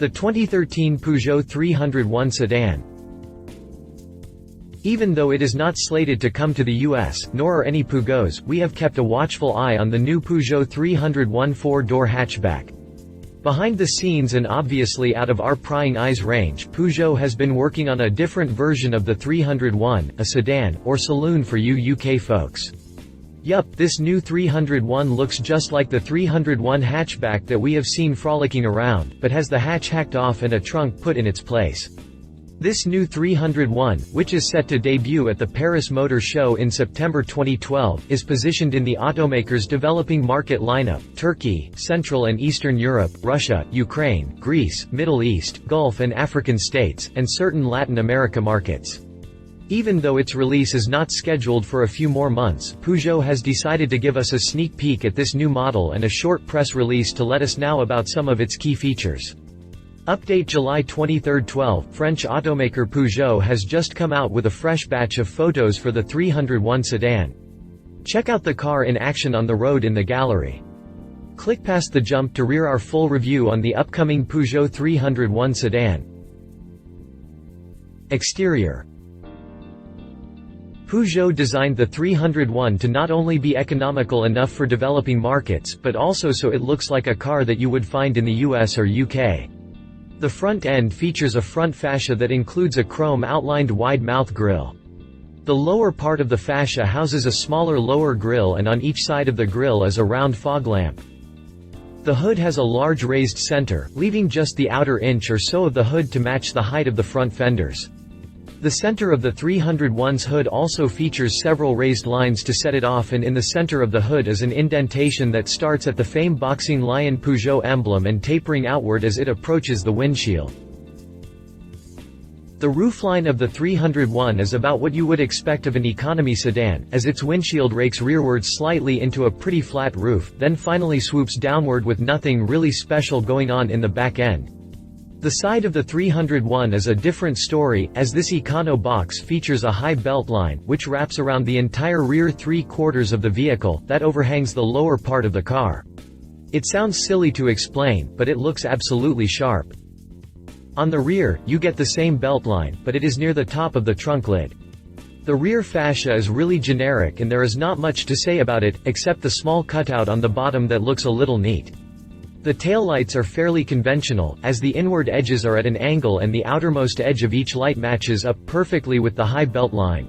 The 2013 Peugeot 301 sedan. Even though it is not slated to come to the US, nor are any Peugeots, we have kept a watchful eye on the new Peugeot 301 four-door hatchback. Behind the scenes and obviously out of our prying eyes range, Peugeot has been working on a different version of the 301, a sedan, or saloon for you UK folks. Yup, this new 301 looks just like the 301 hatchback that we have seen frolicking around, but has the hatch hacked off and a trunk put in its place. This new 301, which is set to debut at the Paris Motor Show in September 2012, is positioned in the automaker's developing market lineup: Turkey, Central and Eastern Europe, Russia, Ukraine, Greece, Middle East, Gulf and African states, and certain Latin America markets. Even though its release is not scheduled for a few more months, Peugeot has decided to give us a sneak peek at this new model and a short press release to let us know about some of its key features. Update July 23, 12. French automaker Peugeot has just come out with a fresh batch of photos for the 301 sedan. Check out the car in action on the road in the gallery. Click past the jump to read our full review on the upcoming Peugeot 301 sedan. Exterior. Peugeot designed the 301 to not only be economical enough for developing markets, but also so it looks like a car that you would find in the US or UK. The front end features a front fascia that includes a chrome-outlined wide-mouth grille. The lower part of the fascia houses a smaller lower grille, and on each side of the grille is a round fog lamp. The hood has a large raised center, leaving just the outer inch or so of the hood to match the height of the front fenders. The center of the 301's hood also features several raised lines to set it off, and in the center of the hood is an indentation that starts at the famed boxing lion Peugeot emblem and tapering outward as it approaches the windshield. The roofline of the 301 is about what you would expect of an economy sedan, as its windshield rakes rearward slightly into a pretty flat roof, then finally swoops downward with nothing really special going on in the back end. The side of the 301 is a different story, as this econo box features a high belt line, which wraps around the entire rear 3/4 of the vehicle, that overhangs the lower part of the car. It sounds silly to explain, but it looks absolutely sharp. On the rear, you get the same belt line, but it is near the top of the trunk lid. The rear fascia is really generic and there is not much to say about it, except the small cutout on the bottom that looks a little neat. The taillights are fairly conventional, as the inward edges are at an angle and the outermost edge of each light matches up perfectly with the high belt line.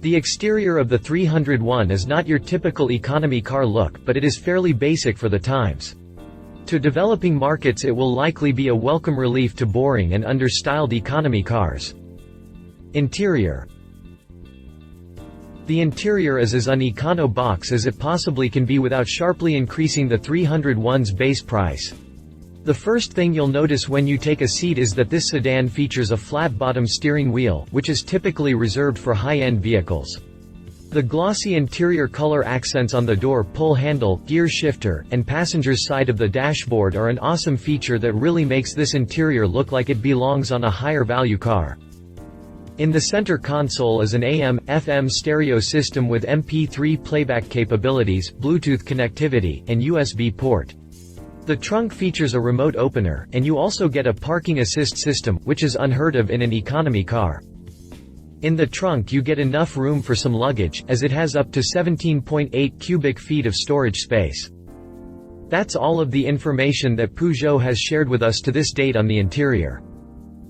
The exterior of the 301 is not your typical economy car look, but it is fairly basic for the times. To developing markets it will likely be a welcome relief to boring and under-styled economy cars. Interior. The interior is as un-econo box as it possibly can be without sharply increasing the 301's base price. The first thing you'll notice when you take a seat is that this sedan features a flat-bottom steering wheel, which is typically reserved for high-end vehicles. The glossy interior color accents on the door pull handle, gear shifter, and passenger's side of the dashboard are an awesome feature that really makes this interior look like it belongs on a higher-value car. In the center console is an AM/FM stereo system with MP3 playback capabilities, Bluetooth connectivity, and USB port. The trunk features a remote opener, and you also get a parking assist system, which is unheard of in an economy car. In the trunk you get enough room for some luggage, as it has up to 17.8 cubic feet of storage space. That's all of the information that Peugeot has shared with us to this date on the interior.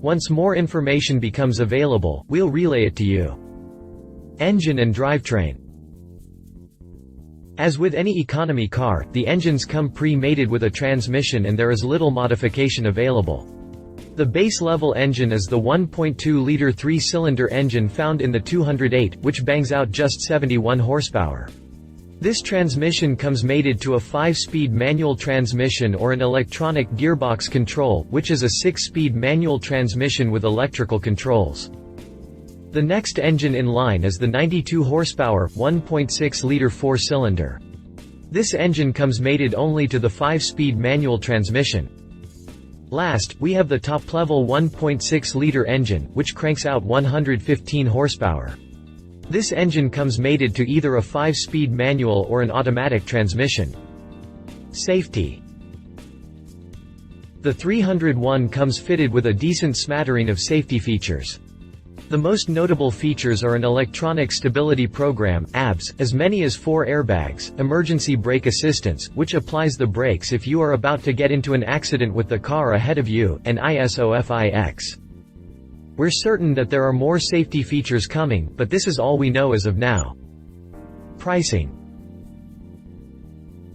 Once more information becomes available, we'll relay it to you. Engine and drivetrain. As with any economy car, the engines come pre-mated with a transmission and there is little modification available. The base-level engine is the 1.2-liter 3-cylinder engine found in the 208, which bangs out just 71 horsepower. This transmission comes mated to a 5-speed manual transmission or an electronic gearbox control, which is a 6-speed manual transmission with electrical controls. The next engine in line is the 92 horsepower, 1.6-liter 4-cylinder. This engine comes mated only to the 5-speed manual transmission. Last, we have the top-level 1.6-liter engine, which cranks out 115 horsepower. This engine comes mated to either a 5-speed manual or an automatic transmission. Safety. The 301 comes fitted with a decent smattering of safety features. The most notable features are an electronic stability program (ABS), as many as 4 airbags, emergency brake assistance, which applies the brakes if you are about to get into an accident with the car ahead of you, and ISOFIX. We're certain that there are more safety features coming, but this is all we know as of now. Pricing.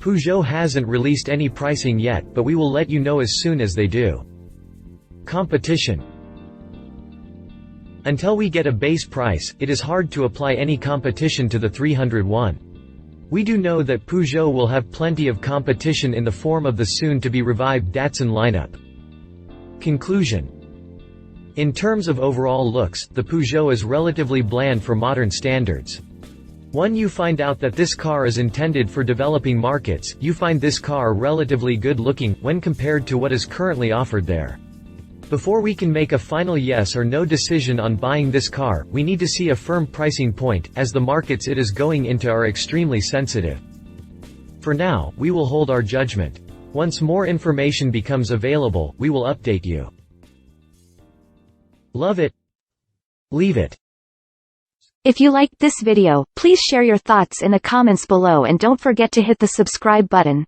Peugeot hasn't released any pricing yet, but we will let you know as soon as they do. Competition. Until we get a base price, it is hard to apply any competition to the 301. We do know that Peugeot will have plenty of competition in the form of the soon-to-be-revived Datsun lineup. Conclusion. In terms of overall looks, the Peugeot is relatively bland for modern standards. When you find out that this car is intended for developing markets, you find this car relatively good-looking, when compared to what is currently offered there. Before we can make a final yes or no decision on buying this car, we need to see a firm pricing point, as the markets it is going into are extremely sensitive. For now, we will hold our judgment. Once more information becomes available, we will update you. Love it. Leave it. If you liked this video, please share your thoughts in the comments below and don't forget to hit the subscribe button.